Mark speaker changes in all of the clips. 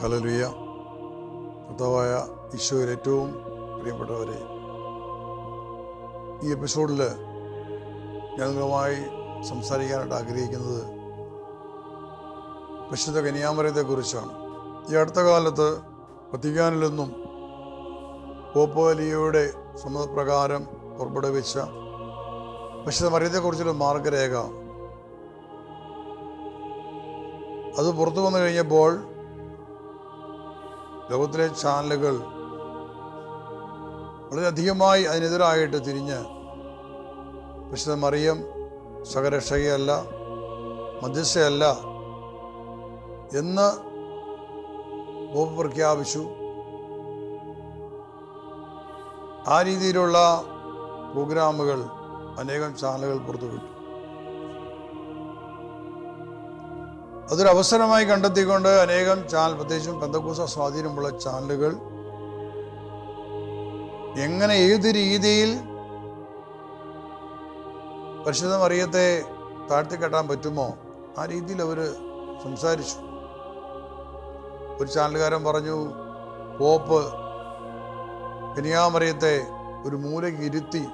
Speaker 1: Hallelujah. കർത്താവായ ഈശോയിൽ ഏറ്റവും പ്രിയപ്പെട്ടവരെ, ഈ എപ്പിസോഡിൽ ഞങ്ങളുമായി സംസാരിക്കാനായിട്ട് ആഗ്രഹിക്കുന്നത് പരിശുദ്ധ കന്യാമറിയത്തെക്കുറിച്ചാണ്. ഈ അടുത്ത കാലത്ത് വത്തിക്കാനിൽ നിന്നും പോപ്പ് ലിയോയുടെ സമ്മതപ്രകാരം പുറപ്പെടുവിച്ച പരിശുദ്ധ മറിയത്തെക്കുറിച്ചുള്ള മാർഗരേഖ അത് പുറത്തു വന്നു കഴിഞ്ഞപ്പോൾ ലോകത്തിലെ ചാനലുകൾ വളരെയധികമായി അതിനെതിരായിട്ട് തിരിഞ്ഞ് പരിശുദ്ധ മറിയം സഹരക്ഷകയല്ല, മധ്യസ്ഥയല്ല എന്ന് പോപ്പ് പ്രഖ്യാപിച്ചു. ആ രീതിയിലുള്ള പ്രോഗ്രാമുകൾ അനേകം ചാനലുകൾ പുറത്തുവിട്ടു. അതൊരവസരമായി കണ്ടെത്തിക്കൊണ്ട് അനേകം ചാനൽ, പ്രത്യേകിച്ചും പെന്തക്കോസ്ത സ്വാധീനമുള്ള ചാനലുകൾ എങ്ങനെ ഏത് രീതിയിൽ പരിശുദ്ധ മറിയത്തെ താഴ്ത്തിക്കെട്ടാൻ പറ്റുമോ ആ രീതിയിൽ അവർ സംസാരിച്ചു. ഒരു ചാനലുകാരൻ പറഞ്ഞു, പോപ്പ് കന്യാമറിയത്തെ ഒരു മൂലയ്ക്ക് ഇരുത്തി.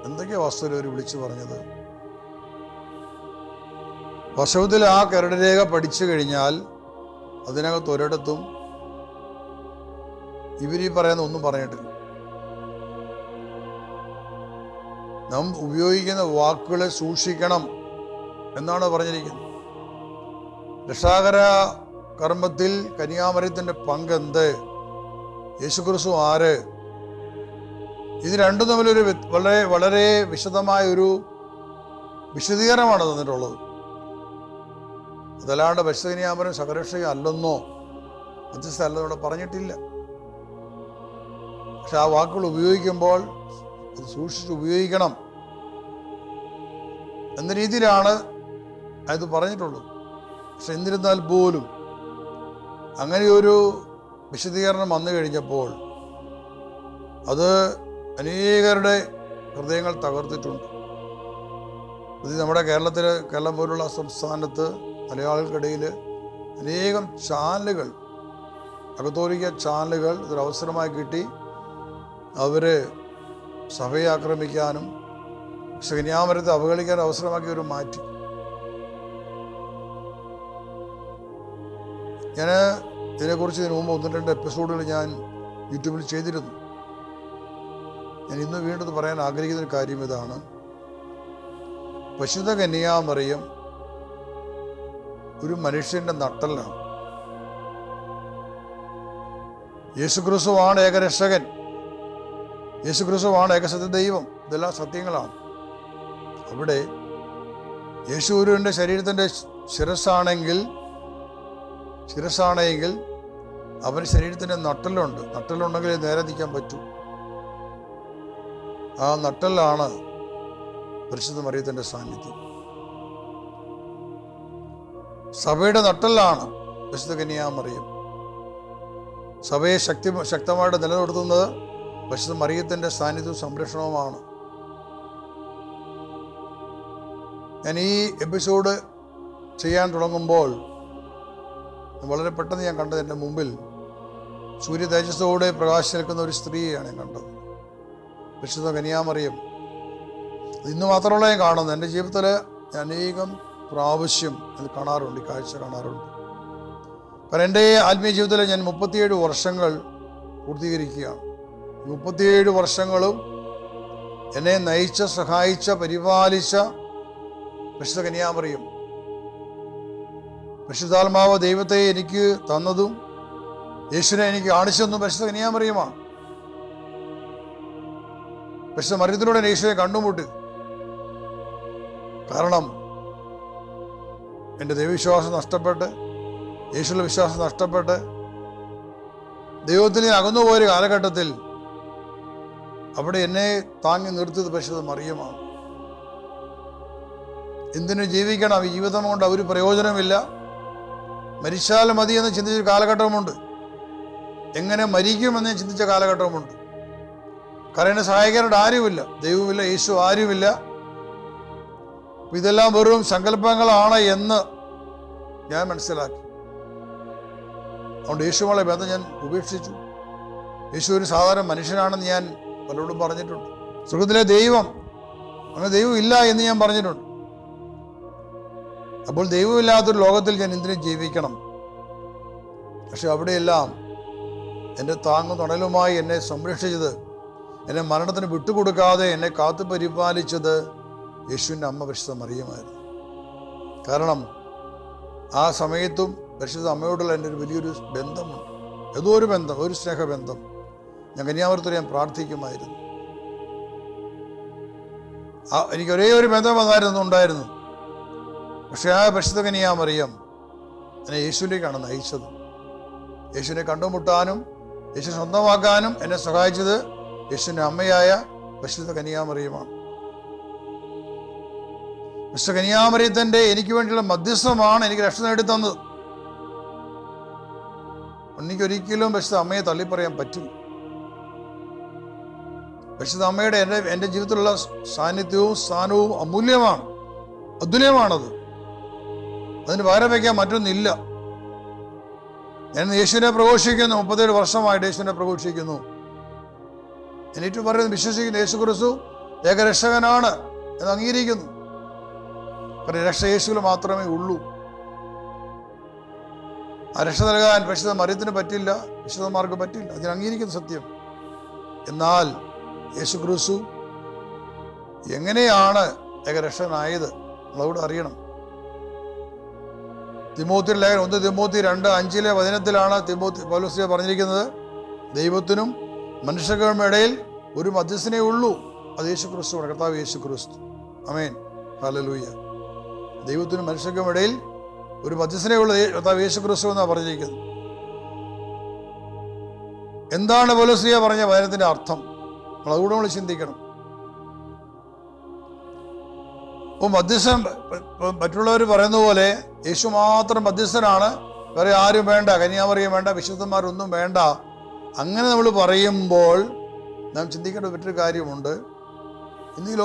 Speaker 1: എന്തൊക്കെയാ വാസ്തവത്തിൽ അവർ വിളിച്ചു പറഞ്ഞത്? വാസ്തവത്തിൽ ആ കരടുരേഖ പഠിച്ചു കഴിഞ്ഞാൽ അതിനകത്ത് ഒരിടത്തും ഇവരീ പറയുന്ന ഒന്നും പറഞ്ഞിട്ടില്ല. നാം ഉപയോഗിക്കുന്ന വാക്കുകളെ സൂക്ഷിക്കണം എന്നാണ് പറഞ്ഞിരിക്കുന്നത്. രക്ഷാകര കർമ്മത്തിൽ കന്യാമറിയത്തിൻ്റെ പങ്കെന്ത്, യേശുക്രിസ്തു ആര്, ഇത് രണ്ടും തമ്മിലൊരു വളരെ വളരെ വിശദമായ ഒരു വിശദീകരണമാണ് തന്നിട്ടുള്ളത്. അതല്ലാണ്ട് പരിശുദ്ധ കന്യാമറിയം സഹരക്ഷക അല്ലെന്നോ മധ്യസ്ഥ അല്ലെന്നോ ഇവിടെ പറഞ്ഞിട്ടില്ല. പക്ഷെ ആ വാക്കുകൾ ഉപയോഗിക്കുമ്പോൾ അത് സൂക്ഷിച്ച് ഉപയോഗിക്കണം എന്ന രീതിയിലാണ് അത് പറഞ്ഞിട്ടുള്ളത്. പക്ഷെ എന്നിരുന്നാൽ പോലും അങ്ങനെയൊരു വിശദീകരണം വന്നു കഴിഞ്ഞപ്പോൾ അത് അനേകരുടെ ഹൃദയങ്ങൾ തകർത്തിട്ടുണ്ട്. ഇത് നമ്മുടെ കേരളം പോലുള്ള സംസ്ഥാനത്ത് മലയാളികൾക്കിടയിൽ അനേകം ചാനലുകൾ, കത്തോലിക്ക ചാനലുകൾ ഇതൊരവസരമായി കിട്ടി അവർ സഭയെ ആക്രമിക്കാനും കന്യാമറിയത്തെ അവഹേളിക്കാനും അവസരമാക്കി അവർ മാറ്റി. ഞാൻ ഇതിനെക്കുറിച്ച് ഇതിനു മുമ്പ് 1-2 എപ്പിസോഡുകൾ ഞാൻ യൂട്യൂബിൽ ചെയ്തിരുന്നു. ഞാൻ ഇന്ന് വീണ്ടും പറയാൻ ആഗ്രഹിക്കുന്ന ഒരു കാര്യം ഇതാണ്. പരിശുദ്ധ കന്യാമറിയം ഒരു മനുഷ്യന്റെ നട്ടെല്ലാണ്. യേശുക്രിസ്തുവാണ് ഏകരക്ഷകൻ, യേശുക്രിസ്തുവാണ് ഏകസത്യ ദൈവം. ഇതെല്ലാം സത്യങ്ങളാണ്. അവിടെ യേശുവിൻ്റെ ശരീരത്തിൻ്റെ ശിരസ്സാണെങ്കിൽ അവന് ശരീരത്തിൻ്റെ നട്ടെല്ലുണ്ട്. നട്ടെല്ലുണ്ടെങ്കിൽ നേരെ നിൽക്കാൻ പറ്റൂ. ആ നട്ടെല്ലാണ് പരിശുദ്ധ മറിയത്തിൻ്റെ സാന്നിധ്യം. സഭയുടെ നട്ടെല്ലാണ് പരിശുദ്ധ കന്യാമറിയം. സഭയെ ശക്തമായിട്ട് നിലനിർത്തുന്നത് പരിശുദ്ധ മറിയത്തിൻ്റെ സാന്നിധ്യവും സംരക്ഷണവുമാണ്. ഞാൻ ഈ എപ്പിസോഡ് ചെയ്യാൻ തുടങ്ങുമ്പോൾ വളരെ പെട്ടെന്ന് ഞാൻ കണ്ടത്, എൻ്റെ മുമ്പിൽ സൂര്യ തേജസ്സോടെ പ്രകാശിച്ച് നിൽക്കുന്ന ഒരു സ്ത്രീയാണ് ഞാൻ കണ്ടത്, പരിശുദ്ധ കന്യാമറിയം. ഇന്ന് മാത്രമല്ല ഞാൻ കാണുന്നത്, എൻ്റെ ജീവിതത്തിൽ ഞാൻ അനേകം പ്രാവശ്യം ഇത് കാണാറുണ്ട്, ഈ കാഴ്ച കാണാറുണ്ട്. കാരണം എൻ്റെ ആത്മീയ ജീവിതത്തിൽ ഞാൻ 37 വർഷങ്ങൾ പൂർത്തീകരിക്കുകയാണ്. 37 വർഷങ്ങളും എന്നെ നയിച്ച, സഹായിച്ച, പരിപാലിച്ച പരിശുദ്ധ കന്യാമറിയം, പരിശുദ്ധാത്മാവ് ദൈവത്തെ എനിക്ക് തന്നതും യേശുവിനെ എനിക്ക് കാണിച്ചതും പരിശുദ്ധ കന്യാമറിയമാണ്. പരിശുദ്ധ മറിയത്തിലൂടെ യേശുവിനെ കണ്ടുമുട്ടി. കാരണം എൻ്റെ ദൈവവിശ്വാസം നഷ്ടപ്പെട്ട്, യേശുവിലെ വിശ്വാസം നഷ്ടപ്പെട്ട് ദൈവത്തിന് അകന്നുപോയൊരു കാലഘട്ടത്തിൽ അവിടെ എന്നെ താങ്ങി നിർത്തിയത് പരിശുദ്ധ മറിയമാണ്. എന്തിനു ജീവിക്കണം? ഈ ജീവിതം കൊണ്ട് ഒരു പ്രയോജനമില്ല, മരിച്ചാൽ മതി എന്ന് ചിന്തിച്ചൊരു കാലഘട്ടമുണ്ട്. എങ്ങനെ മരിക്കുമെന്ന് ചിന്തിച്ച കാലഘട്ടമുണ്ട്. കാരണം എന്നെ സഹായിക്കാനായിട്ട് ആരുമില്ല, ദൈവമില്ല, യേശു ആരുമില്ല. ഇതെല്ലാം വെറും സങ്കല്പങ്ങളാണ് എന്ന് ഞാൻ മനസ്സിലാക്കി. അതുകൊണ്ട് യേശുവുമായുള്ള ബന്ധം ഞാൻ ഉപേക്ഷിച്ചു. യേശു ഒരു സാധാരണ മനുഷ്യനാണെന്ന് ഞാൻ പലരോടും പറഞ്ഞിട്ടുണ്ട്. സ്വർഗത്തിലെ ദൈവം, അങ്ങനെ ദൈവം ഇല്ല എന്ന് ഞാൻ പറഞ്ഞിട്ടുണ്ട്. അപ്പോൾ ദൈവമില്ലാത്തൊരു ലോകത്തിൽ ഞാൻ എന്തിനും ജീവിക്കണം? പക്ഷെ അവിടെയെല്ലാം എൻ്റെ താങ്ങും തണലുമായി എന്നെ സംരക്ഷിച്ചത്, എന്നെ മരണത്തിന് വിട്ടുകൊടുക്കാതെ എന്നെ കാത്തു പരിപാലിച്ചത് യേശുവിൻ്റെ അമ്മ പരിശുദ്ധ മറിയമായിരുന്നു. കാരണം ആ സമയത്തും പരിശുദ്ധ അമ്മയോടുള്ള എൻ്റെ ഒരു വലിയൊരു ബന്ധമുണ്ട്. ഏതോ ഒരു ബന്ധം, ഒരു സ്നേഹബന്ധം. ഞാൻ കന്യാമരത്തിൽ ഞാൻ പ്രാർത്ഥിക്കുമായിരുന്നു. എനിക്ക് ഒരേ ഒരു ബന്ധം ഉണ്ടായിരുന്നു. പക്ഷെ ആ പരിശുദ്ധ കന്യാമറിയം എന്നെ യേശുവിലേക്കാണ് നയിച്ചത്. യേശുവിനെ കണ്ടുമുട്ടാനും യേശു സ്വന്തമാക്കാനും എന്നെ സഹായിച്ചത് യേശുവിൻ്റെ അമ്മയായ പരിശുദ്ധ കന്യാമറിയമാണ്. പരിശുദ്ധ കന്യാമറിയത്തിൻ്റെ എനിക്ക് വേണ്ടിയുള്ള മധ്യസ്ഥമാണ് എനിക്ക് രക്ഷ നേടിത്തന്നത്. എനിക്കൊരിക്കലും പരിശുദ്ധ അമ്മയെ തള്ളിപ്പറയാൻ പറ്റില്ല. പരിശുദ്ധ അമ്മയുടെ എൻ്റെ ജീവിതത്തിലുള്ള സാന്നിധ്യവും സ്ഥാനവും അമൂല്യമാണ്, അതുല്യമാണത്. അതിന് പകരം വയ്ക്കാൻ മറ്റൊന്നില്ല. ഞാൻ യേശുവിനെ പ്രഘോഷിക്കുന്നു. 37 വർഷമായിട്ട് യേശുവിനെ പ്രഘോഷിക്കുന്നു. എനിക്ക് പറയുന്നത് വിശ്വസിക്കുന്നു യേശു ക്രിസ്തു ഏകരക്ഷകനാണ് എന്ന് അംഗീകരിക്കുന്നു. കാരണം രക്ഷ യേശുവിൽ മാത്രമേ ഉള്ളൂ. ആ രക്ഷ നൽകാൻ പരിശുദ്ധ മറിയത്തിന് പറ്റില്ല, വിശുദ്ധന്മാർക്ക് പറ്റില്ല. അതിന് അംഗീകരിക്കുന്ന സത്യം. എന്നാൽ യേശു ക്രിസ്തു എങ്ങനെയാണ് ഏകരക്ഷകനായത് നമ്മളോട് അറിയണം. തിമോത്തിയുടെ ലേഖനം 1 തിമോത്തി 2:5 വചനത്തിലാണ് പൗലോസ് പറഞ്ഞിരിക്കുന്നത്, ദൈവത്തിനും മനുഷ്യർക്കും ഇടയിൽ ഒരു മധ്യസ്ഥനേ ഉള്ളൂ, അത് യേശു ക്രിസ്തുവാണ്, കർത്താവ് യേശു ക്രിസ്തു. ആമേൻ, ഹല്ലേലൂയ. ദൈവത്തിനും മനുഷ്യർക്കും ഇടയിൽ ഒരു മധ്യസ്ഥനേ ഉള്ളൂ, കർത്താവ് യേശു ക്രിസ്തു എന്നാണ് പറഞ്ഞിരിക്കുന്നത്. എന്താണ് പൗലോസ് പറഞ്ഞ വചനത്തിന്റെ അർത്ഥം? നമ്മൾ അതുകൂടെ നമ്മൾ ചിന്തിക്കണം. അപ്പോൾ മധ്യസ്ഥൻ, മറ്റുള്ളവർ പറയുന്ന പോലെ യേശു മാത്രം മധ്യസ്ഥനാണ്, വേറെ ആരും വേണ്ട, കന്യാമറിയം വേണ്ട, വിശുദ്ധന്മാരൊന്നും വേണ്ട, അങ്ങനെ നമ്മൾ പറയുമ്പോൾ നാം ചിന്തിക്കേണ്ട മറ്റൊരു കാര്യമുണ്ട്. ഇന്ന് ഈ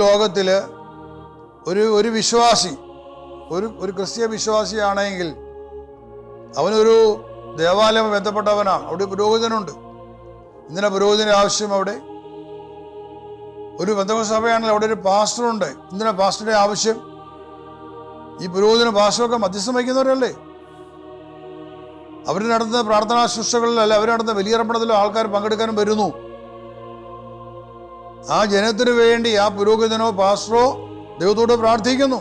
Speaker 1: ലോകത്തിൽ ഒരു വിശ്വാസി, ഒരു ക്രിസ്തീയ വിശ്വാസിയാണെങ്കിൽ അവനൊരു ദേവാലയം ബന്ധപ്പെട്ടവനാണ്. അവിടെ പുരോഹിതനുണ്ട്. എന്തിനാ പുരോഹിതൻ്റെ ആവശ്യം? അവിടെ ഒരു ബന്ധപ്പെട്ട സഭയാണെങ്കിൽ അവിടെ ഒരു പാസ്റ്ററുണ്ട്. എന്തിനാ പാസ്റ്ററുടെ ആവശ്യം? ഈ പുരോഹിതനും പാസ്റ്ററൊക്കെ മധ്യസ്ഥം വഹിക്കുന്നവരല്ലേ. അവർ നടത്തുന്ന പ്രാർത്ഥനാ ശുശ്രൂഷകളിലല്ല, അവർ നടത്തുന്ന ബലിയർപ്പണത്തിലും ആൾക്കാർ പങ്കെടുക്കാനും വരുന്നു. ആ ജനത്തിന് വേണ്ടി ആ പുരോഹിതനോ പാസ്റ്ററോ ദൈവത്തോട് പ്രാർത്ഥിക്കുന്നു.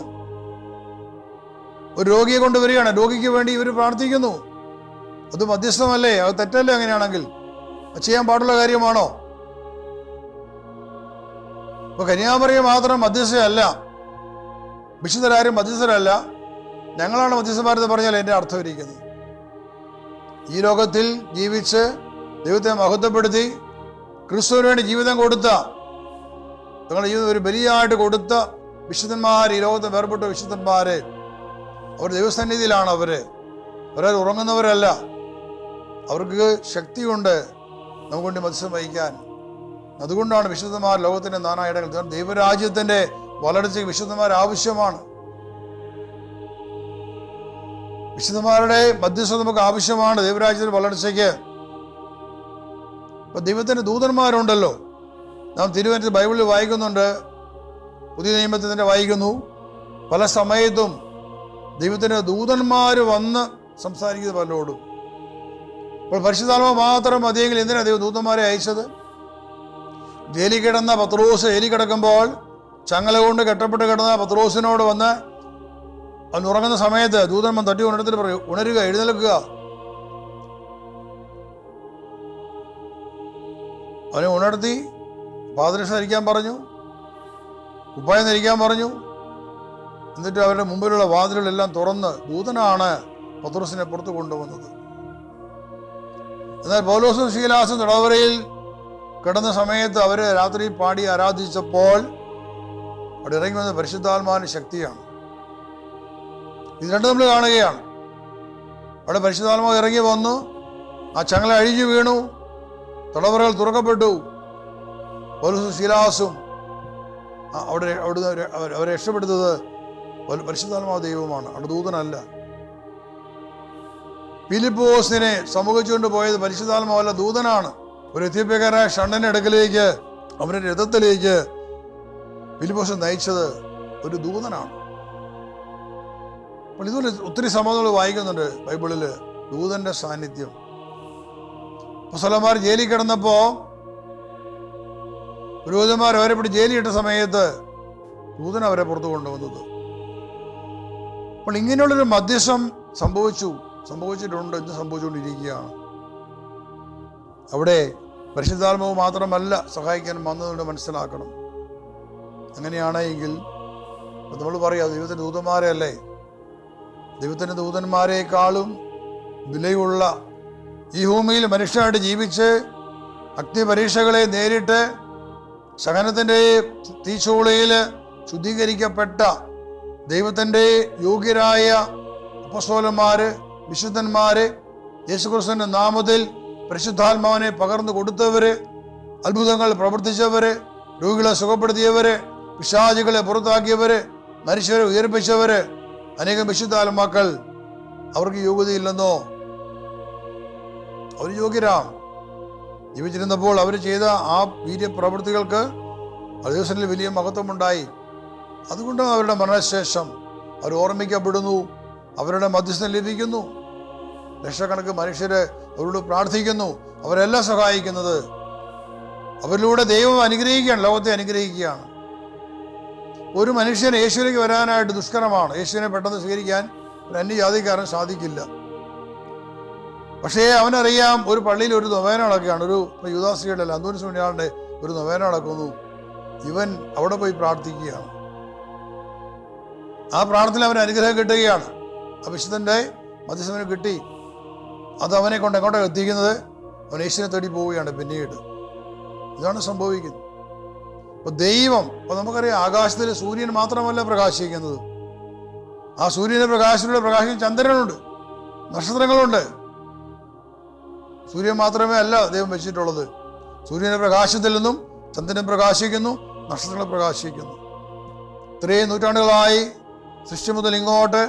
Speaker 1: ഒരു രോഗിയെ കൊണ്ടുവരികയാണ്, രോഗിക്ക് വേണ്ടി ഇവർ പ്രാർത്ഥിക്കുന്നു. അത് മധ്യസ്ഥമല്ലേ? അത് തെറ്റല്ലേ? അങ്ങനെയാണെങ്കിൽ ചെയ്യാൻ പാടുള്ള കാര്യമാണോ? ഇപ്പൊ കന്യാമറിയം മാത്രം മധ്യസ്ഥയല്ല, വിശുദ്ധരാരും മധ്യസ്ഥരല്ല, ഞങ്ങളാണ് മധ്യസ്ഥന്മാരെന്ന് പറഞ്ഞാൽ എൻ്റെ അർത്ഥം ഇരിക്കുന്നത്. ഈ ലോകത്തിൽ ജീവിച്ച് ദൈവത്തെ മഹത്വപ്പെടുത്തി ക്രിസ്തുവിന് വേണ്ടി ജീവിതം കൊടുത്ത, നിങ്ങളുടെ ജീവിതം ഒരു ബലിയായിട്ട് കൊടുത്ത വിശുദ്ധന്മാർ, ഈ ലോകത്ത് വേർപെട്ട വിശുദ്ധന്മാരെ, അവർ ദൈവസന്നിധിയിലാണ്. അവരെ ഉറങ്ങുന്നവരല്ല. അവർക്ക് ശക്തിയുണ്ട് നമുക്ക് വേണ്ടി മധ്യസ്ഥം വഹിക്കാൻ. അതുകൊണ്ടാണ് വിശുദ്ധന്മാർ ലോകത്തിൻ്റെ നാനായിടങ്ങൾ. ദൈവരാജ്യത്തിൻ്റെ വളർച്ചയ്ക്ക് വിശുദ്ധന്മാർ ആവശ്യമാണ്. വിശുദ്ധന്മാരുടെ മധ്യസ്ഥത നമുക്ക് ആവശ്യമാണ് ദൈവരാജ്യത്തിന്റെ വളർച്ചയ്ക്ക്. ഇപ്പൊ ദൈവത്തിന്റെ ദൂതന്മാരുണ്ടല്ലോ. നാം തിരുവനന്തപുരത്ത് ബൈബിളിൽ വായിക്കുന്നുണ്ട്, പുതിയ നിയമത്തിൽ തന്നെ വായിക്കുന്നു. പല സമയത്തും ദൈവത്തിന്റെ ദൂതന്മാർ വന്ന് സംസാരിക്കുന്നത് പലരോടും. അപ്പോൾ പരിശുദ്ധാത്മാവ് മാത്രം മതിയെങ്കിൽ എന്തിനാണ് ദൈവം ദൂതന്മാരെ അയച്ചത്? ജയിലിൽ കിടന്ന പത്രോസ് ജയിലിൽ കിടക്കുമ്പോൾ ചങ്ങല കൊണ്ട് കെട്ടപ്പെട്ട് കിടന്ന പത്രോസിനോട് വന്ന് അവൻ ഉറങ്ങുന്ന സമയത്ത് ദൂതന്മാർ തട്ടി ഉണർത്തിട്ട് പറയും, ഉണരുക, എഴുന്നേൽക്കുക. അവനെ ഉണർത്തി പാദരക്ഷ ധരിക്കാൻ പറഞ്ഞു, കുപ്പായം ധരിക്കാൻ പറഞ്ഞു. എന്നിട്ട് അവരുടെ മുമ്പിലുള്ള വാതിലുകളെല്ലാം തുറന്ന് ദൂതനാണ് പത്രോസിനെ പുറത്ത് കൊണ്ടുവന്നത്. എന്നാൽ പൗലോസും ശീലാസും തടവറയിൽ കിടന്ന സമയത്ത് അവർ രാത്രി പാടി ആരാധിച്ചപ്പോൾ അവിടെ ഇറങ്ങി വന്ന പരിശുദ്ധാത്മാവിന്റെ ശക്തിയാണ്. ഇത് രണ്ടും നമ്മൾ കാണുകയാണ്. അവിടെ പരിശുദ്ധാത്മാവ് ഇറങ്ങി വന്നു, ആ ചങ്ങല അഴിഞ്ഞു വീണു, തടവറകൾ തുറക്കപ്പെട്ടു. പൗലോസും ശീലാസും അവരെ രക്ഷപ്പെടുത്തത് പരിശുദ്ധാത്മാവ് ദൈവമാണ്, അവിടെ ദൂതനല്ല. ഫിലിപ്പോസിനെ സമൂഹിച്ചുകൊണ്ട് പോയത് പരിശുദ്ധാത്മാവല്ല, ദൂതനാണ്. ഒരു എത്യോപ്യക്കാരായ ഷണ്ഡന്റെ അടുക്കലേക്ക്, അവന്റെ രഥത്തിലേക്ക് ഫിലിപ്പോസ് നയിച്ചത് ഒരു ദൂതനാണ്. അപ്പോൾ ഇതുപോലെ ഒത്തിരി സംഭവങ്ങൾ വായിക്കുന്നുണ്ട് ബൈബിളിൽ, ദൂതന്റെ സാന്നിധ്യം. അപ്പോസ്തലന്മാർ ജയിലിൽ കിടന്നപ്പോ പുരോഹിതന്മാർ അവരെ പിടിച്ച് ജയിലിട്ട സമയത്ത് ദൂതൻ അവരെ പുറത്തു കൊണ്ടുവന്നത്. അപ്പോൾ ഇങ്ങനെയുള്ളൊരു മധ്യസ്ഥം സംഭവിച്ചിട്ടുണ്ട്, ഇന്ന് സംഭവിച്ചുകൊണ്ടിരിക്കുകയാണ്. അവിടെ പരിശുദ്ധാത്മാവ് മാത്രമല്ല സഹായിക്കാൻ വന്നതുകൊണ്ട് മനസ്സിലാക്കണം. അങ്ങനെയാണെങ്കിൽ നമ്മൾ പറയാം, ദൈവത്തിൻ്റെ ദൂതന്മാരെ അല്ലേ, ദൈവത്തിൻ്റെ ദൂതന്മാരെക്കാളും വിലയുള്ള ഈ ഭൂമിയിൽ മനുഷ്യനായിട്ട് ജീവിച്ച് അഗ്നിപരീക്ഷകളെ നേരിട്ട് സഹനത്തിൻ്റെ തീച്ചൂളയിൽ ശുദ്ധീകരിക്കപ്പെട്ട ദൈവത്തിൻ്റെ യോഗ്യരായ അപ്പോസ്തലന്മാര്, വിശുദ്ധന്മാര്, യേശുക്രിസ്തുവിന്റെ നാമത്തിൽ പരിശുദ്ധാത്മാവിനെ പകർന്നു കൊടുത്തവര്, അത്ഭുതങ്ങൾ പ്രവർത്തിച്ചവര്, രോഗികളെ സുഖപ്പെടുത്തിയവര്, പിശാചുകളെ പുറത്താക്കിയവര്, മനുഷ്യരെ ഉയർപ്പിച്ചവര്, അനേകം വിശുദ്ധാത്മാക്കൾ. അവർക്ക് യോഗ്യതയില്ലെന്നോ? അവർ യോഗ്യരാണ്. ജീവിച്ചിരുന്നപ്പോൾ അവർ ചെയ്ത ആ വീര്യപ്രവൃത്തികൾക്ക് ദിവസത്തിൽ വലിയ മഹത്വമുണ്ടായി. അതുകൊണ്ട് അവരുടെ മരണശേഷം അവർ ഓർമ്മിക്കപ്പെടുന്നു, അവരുടെ മധ്യസ്ഥം ലഭിക്കുന്നു. ലക്ഷക്കണക്കിന് മനുഷ്യര് അവരോട് പ്രാർത്ഥിക്കുന്നു, അവരെല്ലാം സഹായിക്കുന്നത്. അവരിലൂടെ ദൈവം അനുഗ്രഹിക്കുകയാണ്, ലോകത്തെ അനുഗ്രഹിക്കുകയാണ്. ഒരു മനുഷ്യൻ യേശുവിലേക്ക് വരാനായിട്ട് ദുഷ്കരമാണ്. യേശുവിനെ പെട്ടെന്ന് സ്വീകരിക്കാൻ ഒരു അന്യജാതിക്കാരൻ സാധിക്കില്ല. പക്ഷേ അവനറിയാം, ഒരു പള്ളിയിൽ ഒരു നൊവേന നടക്കുകയാണ്, ഒരു യൂദാസിയുടെ അല്ല അന്തോനിസ് പുണ്യാളന്റെ ഒരു നൊവേന നടക്കുന്നു. ഇവൻ അവിടെ പോയി പ്രാർത്ഥിക്കുകയാണ്. ആ പ്രാർത്ഥന അവന് അനുഗ്രഹം കിട്ടുകയാണ്. ആ വിശുദ്ധന്റെ മധ്യസ്ഥന് കിട്ടി. അത് അവനെ കൊണ്ട് എങ്ങോട്ടാണ് എത്തിക്കുന്നത്? അവൻ യേശുവിനെ തേടി പോവുകയാണ് പിന്നീട്. ഇതാണ് സംഭവിക്കുന്നത്. അപ്പോൾ ദൈവം, അപ്പോൾ നമുക്കറിയാം, ആകാശത്തിൽ സൂര്യൻ മാത്രമല്ല പ്രകാശിക്കുന്നത്. ആ സൂര്യന്റെ പ്രകാശത്തിലൂടെ പ്രകാശിക്കുന്ന ചന്ദ്രനുണ്ട്, നക്ഷത്രങ്ങളുണ്ട്. സൂര്യൻ മാത്രമേ അല്ല ദൈവം വെച്ചിട്ടുള്ളത്. സൂര്യന്റെ പ്രകാശത്തിൽ നിന്നും ചന്ദ്രൻ പ്രകാശിക്കുന്നു, നക്ഷത്രങ്ങൾ പ്രകാശിക്കുന്നു. ഇത്രയും നൂറ്റാണ്ടുകളായി സൃഷ്ടി മുതൽ ഇങ്ങോട്ട്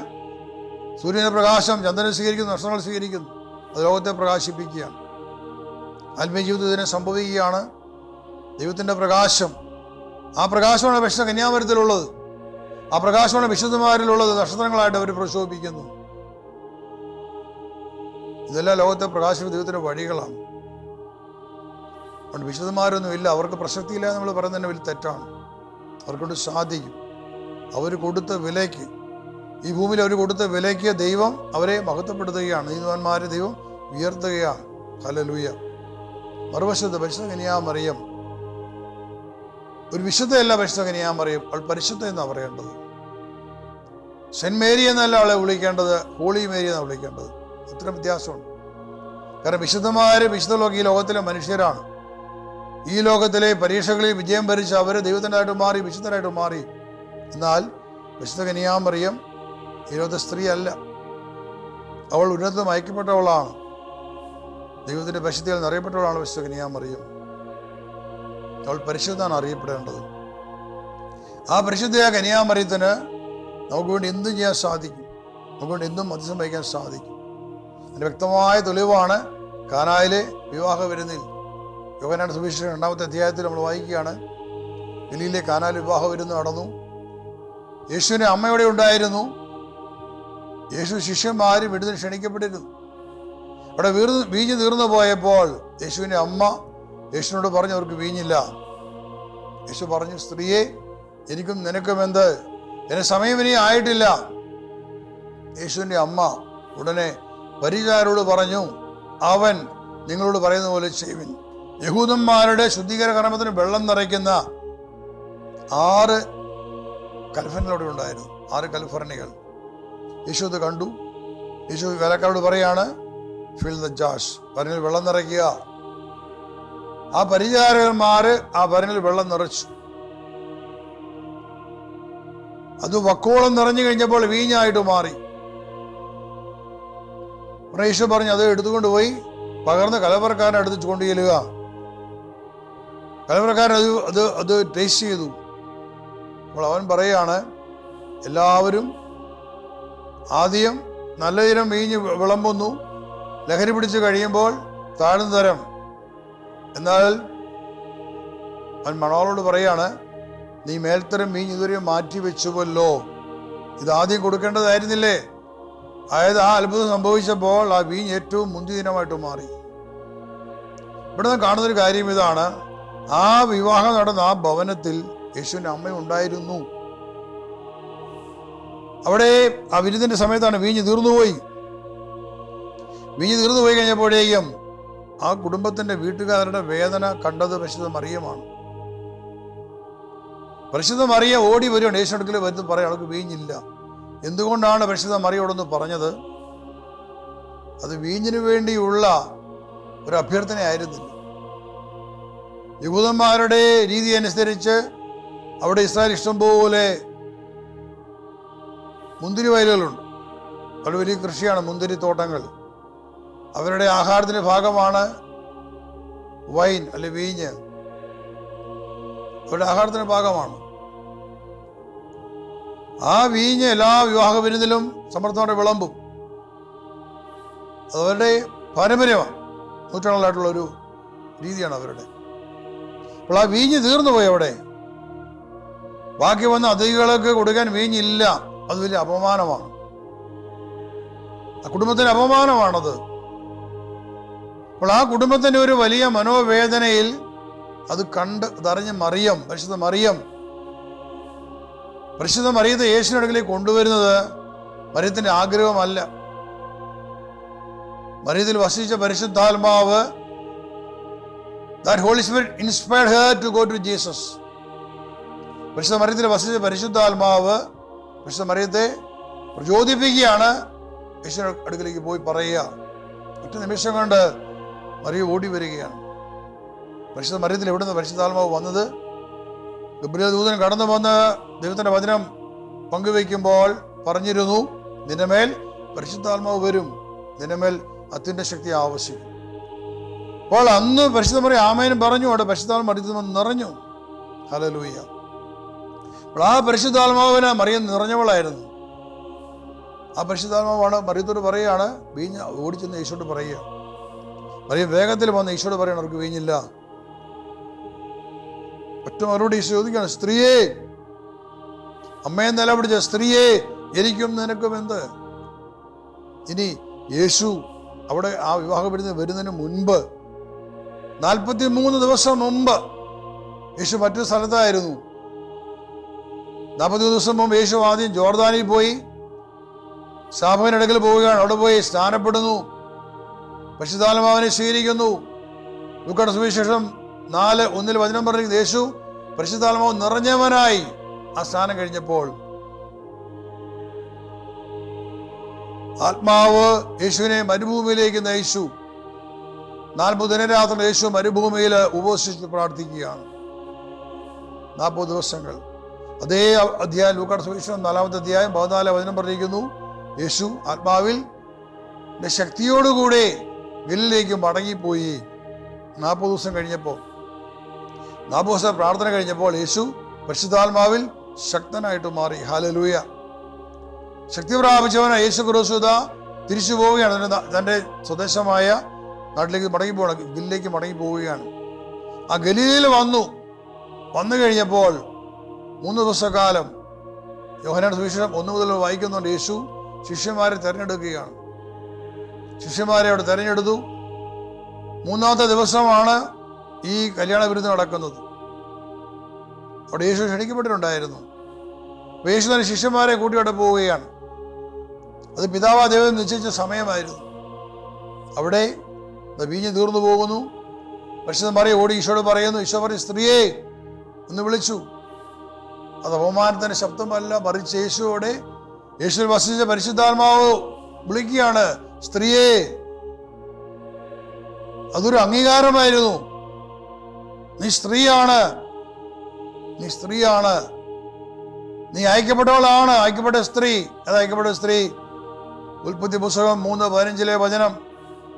Speaker 1: സൂര്യന്റെ പ്രകാശം ചന്ദ്രനെ സ്വീകരിക്കുന്നു, നക്ഷത്രങ്ങൾ സ്വീകരിക്കുന്നു. അത് ലോകത്തെ പ്രകാശിപ്പിക്കുകയാണ്. ആത്മീയ ജീവിതത്തിന് സംഭവിക്കുകയാണ്. ദൈവത്തിൻ്റെ പ്രകാശം, ആ പ്രകാശമാണ് വിശുദ്ധ കന്യാമരത്തിലുള്ളത്. ആ പ്രകാശമാണ് വിശുദ്ധന്മാരിലുള്ളത്. നക്ഷത്രങ്ങളായിട്ട് അവർ പ്രശോഭിക്കുന്നു. ഇതെല്ലാം ലോകത്തെ പ്രകാശം ദൈവത്തിൻ്റെ വഴികളാണ്. അതുകൊണ്ട് വിശുദ്ധന്മാരൊന്നുമില്ല, അവർക്ക് പ്രസക്തിയില്ല നമ്മൾ പറയുന്നത് തന്നെ വലിയ തെറ്റാണ്. അവർക്കൊണ്ട് സാധിക്കും. അവർ കൊടുത്ത വിലയ്ക്ക്, ഈ ഭൂമിയിൽ അവർ കൊടുത്ത വിലയ്ക്ക് ദൈവം അവരെ മഹത്വപ്പെടുത്തുകയാണ്. നീതിമാന്മാരെ ദൈവം ഉയർത്തുകയാണ്. ഹല്ലേലൂയ. മറുവശത്ത് പരിശുദ്ധ കന്യാമറിയം ഒരു വിശുദ്ധയല്ല. പരിശുദ്ധ കന്യാമറിയം അവൾ പരിശുദ്ധ എന്നാണ് പറയേണ്ടത്. സെന്റ് മേരി എന്നല്ല അവളെ വിളിക്കേണ്ടത്, ഹോളി മേരി എന്നാണ് വിളിക്കേണ്ടത്. ഇത്ര വ്യത്യാസമുണ്ട്. കാരണം വിശുദ്ധന്മാര് ഈ ലോകത്തിലെ മനുഷ്യരാണ്. ഈ ലോകത്തിലെ പരീക്ഷകളിൽ വിജയം ഭരിച്ച് അവർ ദൈവത്തിനായിട്ട് മാറി, വിശുദ്ധരായിട്ട് മാറി. എന്നാൽ വിശുദ്ധ കന്യാമറിയം ഈ ലോകത്തെ സ്ത്രീ അല്ല. അവൾ ഉന്നതം അയക്കപ്പെട്ടവളാണ്. ദൈവത്തിന്റെ പരിശുദ്ധിയിൽ നിറയപ്പെട്ടവളാണ് വിശുദ്ധ കന്യാമറിയം. അവൾ പരിശുദ്ധമാണ് അറിയപ്പെടേണ്ടത്. ആ പരിശുദ്ധയായ കന്യാമറിയത്തിന് നമുക്ക് വേണ്ടി എന്തും ചെയ്യാൻ സാധിക്കും. നമുക്ക് വേണ്ടി എന്തും മധ്യസ്ഥം വഹിക്കാൻ സാധിക്കും. അതിന് വ്യക്തമായ തെളിവാണ് കാനായിലെ വിവാഹ വിരുന്നിൽ. യോഹന്നാൻ സുവിശേഷം 2-ാമത്തെ അധ്യായത്തിൽ നമ്മൾ വായിക്കുകയാണ്. ഗലീലിലെ കാനായിൽ വിവാഹ വിരുന്ന് നടന്നു. യേശുവിൻ്റെ അമ്മയോടെ ഉണ്ടായിരുന്നു. യേശു ശിഷ്യന്മാരും വിടുതൽ ക്ഷണിക്കപ്പെട്ടിരുന്നു. അവിടെ വീഞ്ഞ് തീർന്നു പോയപ്പോൾ യേശുവിൻ്റെ അമ്മ യേശുവിനോട് പറഞ്ഞു, അവർക്ക് വീഞ്ഞില്ല. യേശു പറഞ്ഞു, സ്ത്രീയെ, എനിക്കും നിനക്കും എന്ത്? എൻ്റെ സമയം ഇനി ആയിട്ടില്ല. യേശുവിൻ്റെ അമ്മ ഉടനെ പരിചാരോട് പറഞ്ഞു, അവൻ നിങ്ങളോട് പറയുന്ന പോലെ ചെയ്യുവിൻ. യഹൂദന്മാരുടെ ശുദ്ധീകരണ കർമ്മത്തിന് വെള്ളം നിറയ്ക്കുന്ന 6 കൽഫരണികളവിടെ ഉണ്ടായിരുന്നു. 6 കൽഫരണികൾ. യേശു അത് കണ്ടു. യേശു വേലക്കാരോട് പറയാണ്, ഫിൽ ദ ജാർസ്, ഭരണിൽ വെള്ളം നിറയ്ക്കുക. ആ പരിചാരകന്മാര് ആ ഭരണിൽ വെള്ളം നിറച്ചു. അത് വക്കോളം നിറഞ്ഞു കഴിഞ്ഞപ്പോൾ വീഞ്ഞായിട്ട് മാറി. യേശു പറഞ്ഞു, അത് എടുത്തുകൊണ്ട് പോയി പകർന്ന് കലവറക്കാരനെ അടുത്ത് കൊണ്ടുചെല്ലുക. കലവറക്കാരൻ അത് ടേസ്റ്റ് ചെയ്തു. അപ്പോൾ അവൻ പറയാണ്, എല്ലാവരും ആദ്യം നല്ല ഇനം വീഞ്ഞ് വിളമ്പുന്നു, ലഹരി പിടിച്ച് കഴിയുമ്പോൾ താഴ്ന്നു തരം. എന്നാൽ അവൻ മണവാളോട് പറയാണ്, നീ മേൽത്തരം വീഞ്ഞ് ഇതുവരെ മാറ്റി വെച്ചുവല്ലോ, ഇതാദ്യം കൊടുക്കേണ്ടതായിരുന്നില്ലേ? അതായത് ആ അത്ഭുതം സംഭവിച്ചപ്പോൾ ആ വീഞ്ഞ് ഏറ്റവും മുന്തിയ മാറി. ഇവിടെ നിന്ന് കാണുന്നൊരു കാര്യം ഇതാണ്, ആ വിവാഹം നടന്ന ആ ഭവനത്തിൽ യേശുവിൻ്റെ അമ്മ ഉണ്ടായിരുന്നു. അവിടെ ആ വിരുന്നിന്റെ സമയത്താണ് വീഞ്ഞ് തീർന്നുപോയി. വീഞ്ഞ് തീർന്നുപോയി കഴിഞ്ഞപ്പോഴേക്കും ആ കുടുംബത്തിന്റെ വീട്ടുകാരുടെ വേദന കണ്ടത് പരിശുദ്ധ മറിയമാണ്. പരിശുദ്ധ മറിയ ഓടി വരുവാണ്, യേശു അടുക്കൽ വരുന്നു പറയാം, അവൾക്ക് വീഞ്ഞില്ല. എന്തുകൊണ്ടാണ് പരിശുദ്ധ മറിയോടൊന്ന് പറഞ്ഞത്? അത് വീഞ്ഞിന് വേണ്ടിയുള്ള ഒരു അഭ്യർത്ഥനയായിരുന്നില്ല. യഹൂദന്മാരുടെ രീതി അനുസരിച്ച് അവിടെ ഇസ്രായേൽ ഇഷ്ടംപോലെ മുന്തിരി വയലുകളുണ്ട്. അവിടെ വലിയ കൃഷിയാണ്, മുന്തിരിത്തോട്ടങ്ങൾ. അവരുടെ ആഹാരത്തിന്റെ ഭാഗമാണ് വൈൻ അല്ലെ വീഞ്ഞ്, അവരുടെ ആഹാരത്തിന്റെ ഭാഗമാണ്. ആ വീഞ്ഞ് എല്ലാ വിവാഹ വിരുന്നിലും സമർത്ഥമായിട്ട് വിളമ്പും. അതവരുടെ പാരമ്പര്യമാണ്, നൂറ്റാണ്ടുകളായിട്ടുള്ളൊരു രീതിയാണ് അവരുടെ. അപ്പോൾ ആ വീഞ്ഞ് തീർന്നു പോയി. അവിടെ ബാക്കി വന്ന അതിഥികൾക്ക് കൊടുക്കാൻ വീഞ്ഞില്ല. അത് വലിയ അപമാനമാണ്, ആ കുടുംബത്തിന് അപമാനമാണത്. അപ്പോൾ ആ കുടുംബത്തിന്റെ ഒരു വലിയ മനോവേദനയിൽ അത് അതറിഞ്ഞ് മറിയം, പരിശുദ്ധ മറിയത്തെ യേശുവിന്റെ അടുക്കലേക്ക് കൊണ്ടുവരുന്നത് മറിയത്തിന്റെ ആഗ്രഹമല്ല. മറിയത്തിൽ വസിച്ച പരിശുദ്ധാത്മാവ്, that Holy Spirit inspired her to go to Jesus. പരിശുദ്ധ മറിയത്തിൽ വസിച്ച പരിശുദ്ധാത്മാവ് പരിശുദ്ധ മറിയത്തെ പ്രചോദിപ്പിക്കുകയാണ് യേശുവിന്റെ അടുക്കലേക്ക് പോയി പറയുക. ഒറ്റ നിമിഷം കൊണ്ട് മറിയ ഓടി വരികയാണ്. പരിശുദ്ധ മറിയത്തിൽ എവിടുന്ന് പരിശുദ്ധാത്മാവ് വന്നത്? ഗബ്രിയേൽ ദൂതൻ കടന്നു വന്ന് ദൈവത്തിന്റെ വചനം പങ്കുവയ്ക്കുമ്പോൾ പറഞ്ഞിരുന്നു, നിന്റെ മേൽ പരിശുദ്ധാത്മാവ് വരും, നിന്റെ മേൽ അത്യുന്ന ശക്തി ആവശ്യിക്കും. അപ്പോൾ അന്ന് പരിശുദ്ധ മറിയം ആമേനും പറഞ്ഞു. അവിടെ പരിശുദ്ധാത്മാവ് മറിയത്തിൽ വന്ന് നിറഞ്ഞു. ഹല്ലേലൂയ. അപ്പോൾ ആ പരിശുദ്ധാത്മാവിന് മറിയം നിറഞ്ഞവളായിരുന്നു. ആ പരിശുദ്ധാത്മാവാണ് മറിയത്തോട് പറയുകയാണ്, വീഞ്ഞ് ഓടിച്ചെന്ന് ഈശോട് പറയുക. മറിയം വേഗത്തിൽ വന്ന് ഈശോട് പറയണം, അവർക്ക് വീഞ്ഞില്ല. ഒറ്റ മറുപടി ഈശോ ചോദിക്കുകയാണ്, സ്ത്രീയെ, അമ്മയെ നിലപിടിച്ച സ്ത്രീയെ, എനിക്കും നിനക്കും എന്ത്? ഇനി യേശു അവിടെ ആ വിവാഹ വരുന്നതിന് മുൻപ് 43 ദിവസം മുമ്പ് യേശു മറ്റൊരു സ്ഥലത്തായിരുന്നു. 40 ദിവസം മുമ്പ് യേശു ആദ്യം ജോർദാനിൽ പോയി ശാപകന്റെ അടുക്കൽ പോവുകയാണ്. അവിടെ പോയി സ്നാനപ്പെടുന്നു, പരിശുദ്ധാത്മാവിനെ സ്വീകരിക്കുന്നു. ലൂക്കായുടെ സുവിശേഷം 4:1 വചനം പറഞ്ഞിരിക്കുന്നത്, യേശു പരിശുദ്ധാത്മാവ് നിറഞ്ഞവനായി ആ സ്നാനം കഴിഞ്ഞപ്പോൾ ആത്മാവ് യേശുവിനെ മരുഭൂമിയിലേക്ക് നയിച്ചു. 40 ദിനരാത്രി യേശു മരുഭൂമിയിൽ ഉപവസിച്ച് പ്രാർത്ഥിക്കുകയാണ്. 40 ദിവസങ്ങൾ. അതേ അധ്യായം ലൂക്കായുടെ സുവിശേഷം 4-ാമത്തെ അധ്യായം 14 വചനം പറഞ്ഞിരിക്കുന്നു, യേശു ആത്മാവിൽ ശക്തിയോടുകൂടെ ഗലീലയിലേക്ക് മടങ്ങിപ്പോയി. 40 ദിവസം കഴിഞ്ഞപ്പോൾ, 40 ദിവസം പ്രാർത്ഥന കഴിഞ്ഞപ്പോൾ യേശു പരിശുദ്ധാത്മാവിൽ ശക്തനായിട്ട് മാറി. ഹല്ലേലൂയ. ശക്തി പ്രാപിച്ചവനായ യേശു ക്രിസ്തു തിരിച്ചു പോവുകയാണ്. തൻ്റെ സ്വദേശമായ നാട്ടിലേക്ക് ഗലീലയിലേക്ക് മടങ്ങി പോവുകയാണ്. ആ ഗലീലയിൽ വന്നു കഴിഞ്ഞപ്പോൾ 3 ദിവസക്കാലം യോഹന്നാന്റെ സുവിശേഷം 1 മുതൽ വായിക്കുന്നുണ്ട്. യേശു ശിഷ്യന്മാരെ തെരഞ്ഞെടുക്കുകയാണ്. ശിഷ്യന്മാരെ അവിടെ തെരഞ്ഞെടുത്തു. 3-ാമത്തെ ദിവസമാണ് ഈ കല്യാണ വിരുന്ന് നടക്കുന്നത്. അവിടെ യേശു ക്ഷണിക്കപ്പെട്ടിട്ടുണ്ടായിരുന്നു. യേശു തന്നെ ശിഷ്യന്മാരെ കൂട്ടി അവിടെ പോവുകയാണ്. അത് പിതാവാ ദൈവം നിശ്ചയിച്ച സമയമായിരുന്നു. അവിടെ വീഞ്ഞ് തീർന്നു പോകുന്നു. പരിശുദ്ധ മറിയം ഓടി ഈശോയോട് പറയുന്നു. ഈശോ പറയും, സ്ത്രീയെ എന്ന് വിളിച്ചു. അത് അപമാനത്തിന്റെ ശബ്ദമല്ല, മറിച്ച് യേശുവോടെ യേശുവിൽ വസിച്ച പരിശുദ്ധാത്മാവ് വിളിക്കുകയാണ്, സ്ത്രീയെ. അതൊരു അംഗീകാരമായിരുന്നു. നീ സ്ത്രീയാണ്, നീ സ്ത്രീയാണ്, നീ അയക്കപ്പെട്ടവളാണ്, അയക്കപ്പെട്ട സ്ത്രീ. അത് അയക്കപ്പെട്ട സ്ത്രീ. ഉൽപ്പത്തി പുസ്തകം 3:15 വചനം,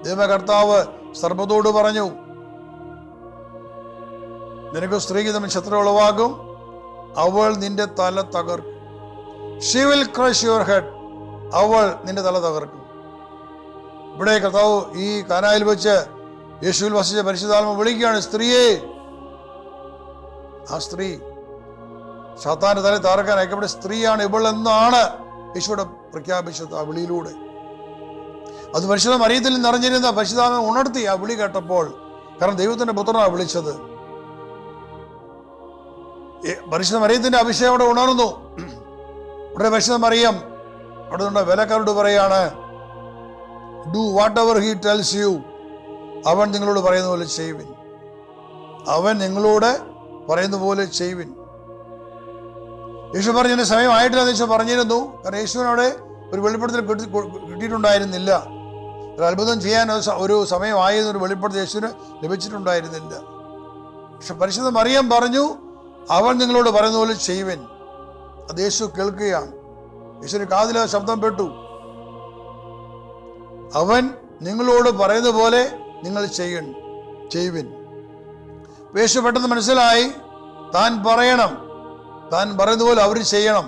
Speaker 1: ദൈവകർത്താവ് സർപ്പത്തോട് പറഞ്ഞു, നിനക്ക് സ്ത്രീക്ക് തമ്മിൽ ശത്രു ഉളവാക്കും, അവൾ നിന്റെ തല തകർക്കും. She will crush your head. അവൾ നിന്റെ തല തകർക്കും. ഇവിടെ കർത്താവ് ഈ കാനായിൽ വെച്ച് യേശുവിൽ വസിച്ച പരിശുദ്ധാത്മ വിളിക്കുകയാണ്, സ്ത്രീയെ. ആ സ്ത്രീ സാത്താന്റെ തല താറക്കാൻ അയക്കപ്പെട്ട സ്ത്രീയാണ് ഇവൾ എന്നാണ് യേശുവിടെ പ്രഖ്യാപിച്ചത് ആ വിളിയിലൂടെ. അത് പരിശുദ്ധ മറിയത്തിൽ നിറഞ്ഞിരുന്ന പരിശുദ്ധാത്മ ഉണർത്തി ആ വിളി കേട്ടപ്പോൾ. കാരണം ദൈവത്തിന്റെ പുത്രനാണ് വിളിച്ചത്. പരിശുദ്ധ മറിയത്തിന്റെ അഭിഷേകം അവിടെ ഉണർന്നു. ഇവിടെ പരിശുദ്ധ മറിയം അവിടെ നിന്ന് വേലക്കാരോട് പറയാണ്, do what ever he tells U. അവൻ നിങ്ങളോട് പറയുന്ന പോലെ ചെയ്യുവിൻ. അവൻ നിങ്ങളോട് പറയുന്ന പോലെ ചെയ്യുവിൻ. യേശു പറഞ്ഞ സമയമായിട്ടില്ല എന്ന് യേശു പറഞ്ഞിരുന്നു. കാരണം യേശുവിനവിടെ ഒരു വെളിപ്പെടുത്തൽ കിട്ടിയിട്ടുണ്ടായിരുന്നില്ല. ഒരു അത്ഭുതം ചെയ്യാൻ ഒരു സമയമായിരുന്ന ഒരു വെളിപ്പെടുത്തൽ യേശുവിന് ലഭിച്ചിട്ടുണ്ടായിരുന്നില്ല. പക്ഷെ പരിശുദ്ധ മറിയം പറഞ്ഞു, അവൻ നിങ്ങളോട് പറയുന്ന പോലെ ചെയ്യുവിൻ. അത് യേശു കേൾക്കുകയാണ്. യേശുവിന് കാതിൽ ശബ്ദം പെട്ടു. അവൻ നിങ്ങളോട് പറയുന്ന പോലെ നിങ്ങൾ ചെയ്യുവിൻ. യേശു പെട്ടെന്ന് മനസ്സിലായി, താൻ പറയണം, താൻ പറയുന്ന പോലെ അവർ ചെയ്യണം.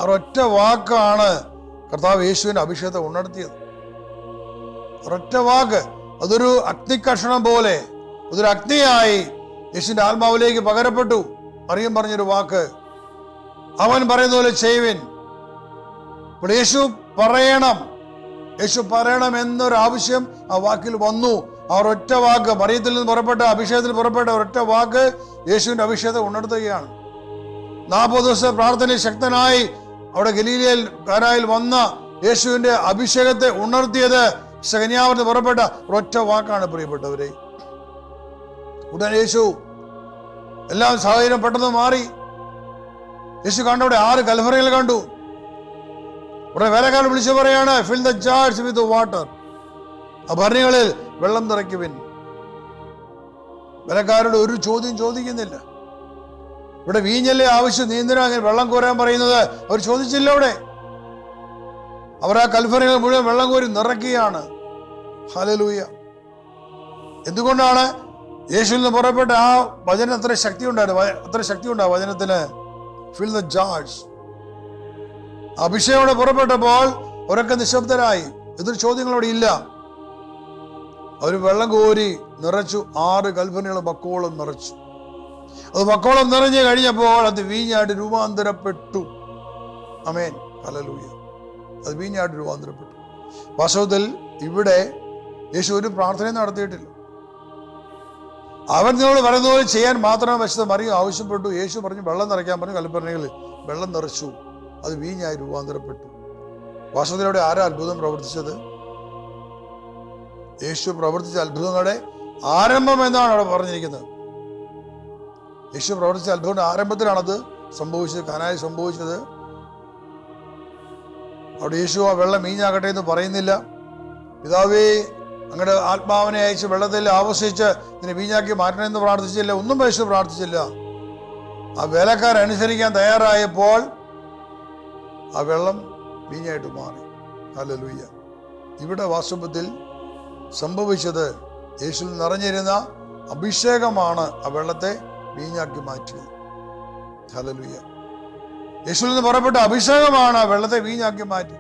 Speaker 1: ഒരൊറ്റ വാക്കാണ് കർത്താവ് യേശുവിന്റെ അഭിഷേകത്തെ ഉണർത്തിയത്. ഒരൊറ്റ വാക്ക്, അതൊരു അഗ്നിക്കഷണം പോലെ, അതൊരു അഗ്നിയായി യേശുവിന്റെ ആത്മാവിലേക്ക് പകരപ്പെട്ടു. മറിയം പറഞ്ഞൊരു വാക്ക്, അവൻ പറയുന്ന പോലെ ചെയ്യുവിൻ. ഇപ്പോൾ യേശു പറയണം എന്നൊരു ആവശ്യം ആ വാക്കിൽ വന്നു. ആ ഒരൊറ്റ വാക്ക്, മറിയത്തിൽ നിന്ന് പുറപ്പെട്ട, അഭിഷേകത്തിൽ പുറപ്പെട്ട ഒരൊറ്റ വാക്ക് യേശുവിന്റെ അഭിഷേകത്തെ ഉണർത്തുകയാണ്. 40 ദിവസത്തെ പ്രാർത്ഥനയിൽ ശക്തനായി അവിടെ ഗലീലയിൽ കാനായിൽ വന്ന യേശുവിന്റെ അഭിഷേകത്തെ ഉണർത്തിയത് ശകന്യാവർന്ന് പുറപ്പെട്ട ഒരൊറ്റ വാക്കാണ്. പ്രിയപ്പെട്ടവരെ, ഉടൻ യേശു എല്ലാം സാഹചര്യം പെട്ടെന്ന് മാറി. യേശു കണ്ടവിടെ 6 കൽഭരണികൾ കണ്ടു. ഉടനെ വേലക്കാരൻ വിളിച്ചു പറയാണ്, fill the jars with water. ആ ഭരണികളിൽ വെള്ളം നിറയ്ക്കുവിൻ. വേലക്കാരോട് ഒരു ചോദ്യം ചോദിക്കുന്നില്ല. ഇവിടെ വീഞ്ഞല്ലേ ആവശ്യം, നീന്തിനാ അങ്ങനെ വെള്ളം കോരാൻ പറയുന്നത് അവർ ചോദിച്ചില്ല. അവർ ആ കൽഭരണികൾ മുഴുവൻ വെള്ളം കോരി നിറയ്ക്കുകയാണ്. ഹല്ലേലൂയ. എന്തുകൊണ്ടാണ്? യേശുവിൽ നിന്ന് പുറപ്പെട്ട ആ വചനം അത്ര ശക്തി ഉണ്ടായിരുന്നു. വചനത്തിന് ഫിൽ ദ ജാർസ്. അഭിഷേകം പുറപ്പെട്ടപ്പോൾ അവരൊക്കെ നിശബ്ദരായി. എതിർ ചോദ്യങ്ങളോടെ ഇല്ല. അവർ വെള്ളം കോരി നിറച്ചു. 6 കൽഭരണികൾ ബക്കോളം നിറച്ചു. അത് ബക്കോളം നിറഞ്ഞു കഴിഞ്ഞപ്പോൾ അത് വീഞ്ഞായിട്ട് രൂപാന്തരപ്പെട്ടു. ആമേൻ, ഹല്ലേലൂയ. അത് വീഞ്ഞായിട്ട് രൂപാന്തരപ്പെട്ടു. വാസ്തവത്തിൽ ഇവിടെ യേശു ഒരു പ്രാർത്ഥനയും നടത്തിയിട്ടില്ല. അവൻ നിങ്ങളോട് പറയുന്ന പോലെ ചെയ്യാൻ മാത്രമേ പരിശുദ്ധ മറിയം ആവശ്യപ്പെട്ടു. യേശു പറഞ്ഞു വെള്ളം നിറയ്ക്കാൻ പറഞ്ഞു. കൽഭരണികളിൽ വെള്ളം നിറച്ചു. അത് വീഞ്ഞായി രൂപാന്തരപ്പെട്ടു. വാസ്തവത്തിലൂടെ ആരാ അത്ഭുതം പ്രവർത്തിച്ചത്? യേശു പ്രവർത്തിച്ച അത്ഭുതങ്ങളുടെ ആരംഭം എന്നാണ് അവിടെ പറഞ്ഞിരിക്കുന്നത്. യേശു പ്രവർത്തിച്ച അത്ഭുതങ്ങളുടെ ആരംഭത്തിലാണത് സംഭവിച്ചത്. കാനായിൽ സംഭവിച്ചത്. അവിടെ യേശു ആ വെള്ളം വീഞ്ഞാകട്ടെ എന്ന് പറയുന്നില്ല. പിതാവേ, അങ്ങയുടെ ആത്മാവിനെ അയച്ച് വെള്ളത്തിൽ ആവസിച്ച് ഇതിനെ വീഞ്ഞാക്കി മാറ്റണമെന്ന് പ്രാർത്ഥിച്ചില്ല. ഒന്നും യേശു പ്രാർത്ഥിച്ചില്ല. ആ വേലക്കാരനുസരിക്കാൻ തയ്യാറായപ്പോൾ ആ വെള്ളം വീഞ്ഞായിട്ട് മാറി. ഹല്ലേലൂയ. ഇവിടെ വാസ്തവത്തിൽ സംഭവിച്ചത് യേശുവിൽ നിറഞ്ഞിരുന്ന അഭിഷേകമാണ് ആ വെള്ളത്തെ വീഞ്ഞാക്കി മാറ്റിയത്. ഹല്ലേലൂയ. യേശുവിൽ നിന്ന് പുറപ്പെട്ട അഭിഷേകമാണ് ആ വെള്ളത്തെ വീഞ്ഞാക്കി മാറ്റി.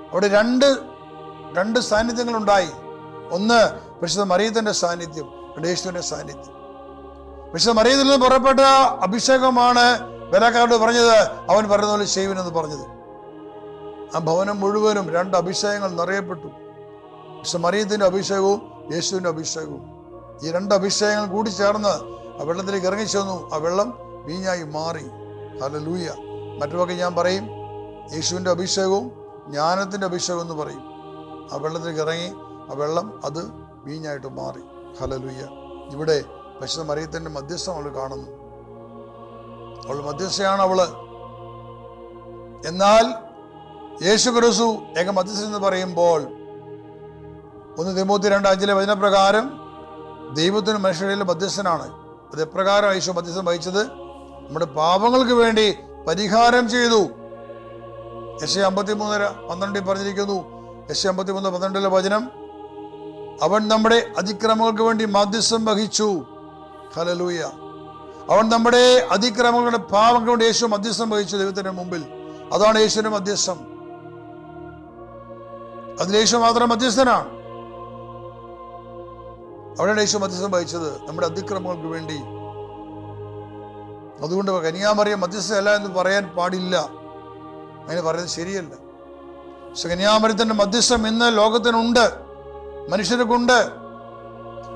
Speaker 1: അവിടെ രണ്ട് സാന്നിധ്യങ്ങളുണ്ടായി. ഒന്ന് പരിശുദ്ധ മറിയത്തിന്റെ സാന്നിധ്യം, യേശുവിന്റെ സാന്നിധ്യം. പരിശുദ്ധ മറിയത്തിൽ നിന്ന് പുറപ്പെട്ട അഭിഷേകമാണ് വേലക്കാരോട് പറഞ്ഞത്, അവൻ പറയുന്ന പോലെ ചെയ്യുവിനെന്ന് പറഞ്ഞത്. ആ ഭവനം മുഴുവനും 2 അഭിഷേകങ്ങൾ നിറയപ്പെട്ടു. പരിശുദ്ധ മറിയത്തിന്റെ അഭിഷേകവും യേശുവിന്റെ അഭിഷേകവും. ഈ 2 അഭിഷേകങ്ങൾ കൂടി ചേർന്ന് ആ വെള്ളത്തിലേക്ക് ഇറങ്ങിച്ചെന്നു. ആ വെള്ളം വീഞ്ഞായി മാറി. ഹല്ലേലൂയ. മറ്റൊക്കെ ഞാൻ പറയും, യേശുവിന്റെ അഭിഷേകവും ജ്ഞാനത്തിന്റെ അഭിഷേകം എന്ന് പറയും. ആ വെള്ളത്തിലേക്ക് ഇറങ്ങി ആ വെള്ളം അത് വീഞ്ഞായിട്ട് മാറി. ഹല്ലേലൂയ. ഇവിടെ പരിശുദ്ധ മറിയത്തിന്റെ മധ്യസ്ഥം അവൾ കാണുന്നു. അവൾ മധ്യസ്ഥയാണ് അവള്. എന്നാൽ യേശു ക്രിസ്തു ഏക മധ്യസ്ഥൻ എന്ന് പറയുമ്പോൾ 1 തിമോത്തി 2:5 വചനപ്രകാരം ദൈവത്തിന് മനുഷ്യരുടെ മധ്യസ്ഥനാണ്. അത് എപ്രകാരം യേശു മധ്യസ്ഥം വഹിച്ചത്? നമ്മുടെ പാപങ്ങൾക്ക് വേണ്ടി പരിഹാരം ചെയ്തു. യെശയ്യാ 53:12 പറഞ്ഞിരിക്കുന്നു. യെശയ്യാ 53:12 വചനം, അവൻ നമ്മുടെ അതിക്രമങ്ങൾക്ക് വേണ്ടി മധ്യസ്ഥം വഹിച്ചു. ഹല്ലേലൂയ. അവൻ നമ്മുടെ അതിക്രമങ്ങളുടെ പാപങ്ങൾക്ക് വേണ്ടി യേശു മധ്യസ്ഥം വഹിച്ചു ദൈവത്തിന്റെ മുമ്പിൽ. അതാണ് യേശുവിന്റെ മധ്യസ്ഥം. അതിൽ യേശു മാത്രം മധ്യസ്ഥനാണ്. അവിടെയാണ് യേശു മധ്യസ്ഥം വഹിച്ചത് നമ്മുടെ അതിക്രമങ്ങൾക്ക് വേണ്ടി. അതുകൊണ്ട് കന്യാമറിയം മധ്യസ്ഥയല്ല എന്ന് പറയാൻ പാടില്ല, അങ്ങനെ പറയുന്നത് ശരിയല്ല. പക്ഷെ കന്യാമറിയത്തിന്റെ മധ്യസ്ഥം ഇന്ന് ലോകത്തിനുണ്ട്, മനുഷ്യർക്കുണ്ട്.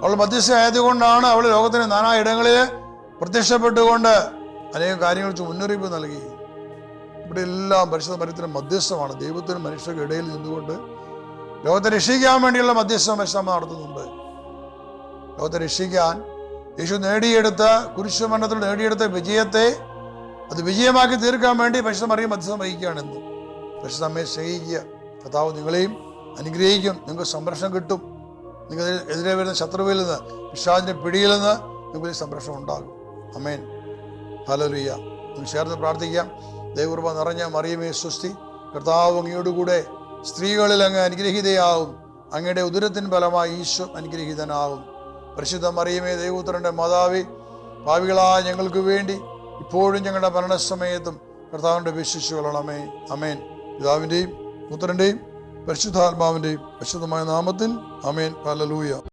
Speaker 1: അവൾ മധ്യസ്ഥ ആയതുകൊണ്ടാണ് അവൾ ലോകത്തിന് നാനാ ഇടങ്ങളിൽ പ്രത്യക്ഷപ്പെട്ടുകൊണ്ട് അനേകം കാര്യങ്ങൾ മുന്നറിയിപ്പ് നൽകി. ഇവിടെ എല്ലാം പരിശുദ്ധ മറിയത്തിന് മധ്യസ്ഥമാണ്. ദൈവത്തിനും മനുഷ്യർക്ക് ഇടയിൽ നിന്നുകൊണ്ട് ലോകത്തെ രക്ഷിക്കാൻ വേണ്ടിയുള്ള മധ്യസ്ഥം പരിശുദ്ധ നടത്തുന്നുണ്ട്. ലോകത്തെ രക്ഷിക്കാൻ യേശു നേടിയെടുത്ത കുരിശുമരണത്തിൽ നേടിയെടുത്ത വിജയത്തെ അത് വിജയമാക്കി തീർക്കാൻ വേണ്ടി പരിശുദ്ധ മറിയം മധ്യസ്ഥം വഹിക്കുകയാണെന്ന്. പരിശുദ്ധ അമ്മയെ സ്നേഹിക്കുക. കർത്താവ് നിങ്ങളെയും അനുഗ്രഹിക്കും. നിങ്ങൾക്ക് സംരക്ഷണം കിട്ടും. നിങ്ങൾ എതിരെ വരുന്ന ശത്രുവിൽ നിന്ന്, പിശാചിന്റെ പിടിയിൽ നിന്ന് നിങ്ങൾക്ക് സംരക്ഷണം ഉണ്ടാകും. ആമേൻ. ഹല്ലേലൂയ. നിങ്ങൾ ചേർന്ന് പ്രാർത്ഥിക്കാം. ദൈവകൃപ നിറഞ്ഞ മറിയമേ സ്വസ്തി. കർത്താവ് അങ്ങയോടുകൂടെ സ്ത്രീകളിൽ അങ്ങ് അനുഗ്രഹീതയാവും. അങ്ങയുടെ ഉദരത്തിൻ ഫലമായി ഈശോ അനുഗ്രഹീതനാവും. പരിശുദ്ധ മറിയമേ ദൈവപുത്രന്റെ മാതാവേ, പാപികളായ ഞങ്ങൾക്ക് വേണ്ടി ഇപ്പോഴും ഞങ്ങളുടെ മരണസമയത്തും കർത്താവിന്റെ വിശ്വസിച്ചു കൊള്ളണമേ. ആമേൻ. പിതാവിൻ്റെയും പുത്രൻ്റെയും പരിശുദ്ധാത്മാവിൻ്റെയും പരിശുദ്ധമായ നാമത്തിൽ ആമേൻ. ഹല്ലേലൂയ.